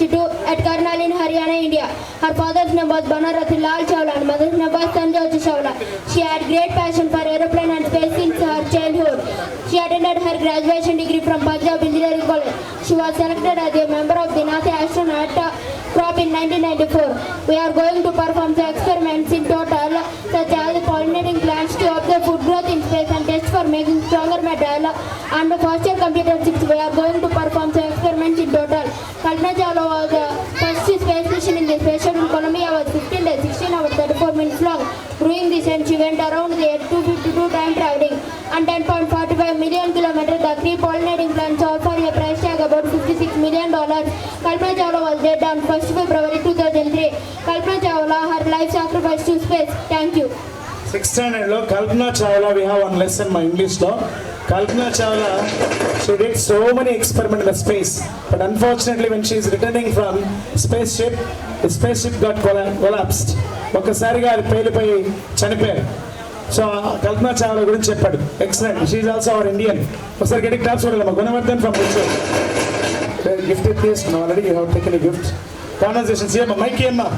Institute at Karnal in Haryana, India. Her father's name was Banarath Lal Chawla and mother's name was Sanjay Chawla. She had great passion for aeroplane and space since her childhood. She attended her graduation degree from Punjab Engineering College. She was selected as a member of the NASA astronaut crop in 1994. We are going to perform the experiments in total, such as pollinating plants to observe food growth in space and test for making stronger metal and faster computer chips. We are going to perform the experiments in total. Kalpana Chawla was the first space mission in the space shuttle. Columbia was 15 days, 16 hours, 34 minutes long. During this and she went around the Earth 252 time traveling and 10.45 million kilometers. The 3 pollinating plants offer a price tag about $56 million. Kalpana Chawla was dead on 1st February 2003. Kalpana Chawla, her life sacrifice to space. Thank you. 6th standard lo Kalpana Chawla, we have one lesson my English lo. Kalpana Chawla, she did so many experiments in the space, but unfortunately when she is returning from spaceship, the spaceship got collapsed. ఒక్కసారిగా అది పేలిపోయి చనిపోయారు. So Kalpana Chawla గురించి చెప్పాడు. Excellent. She is also our Indian. ఒకసారి గట్టి claps కొడదామా. Gunavardhan from gift తీసుకున్నాం already. You have taken a gift. Conversations ఏమ్మా mic ఏమ్మా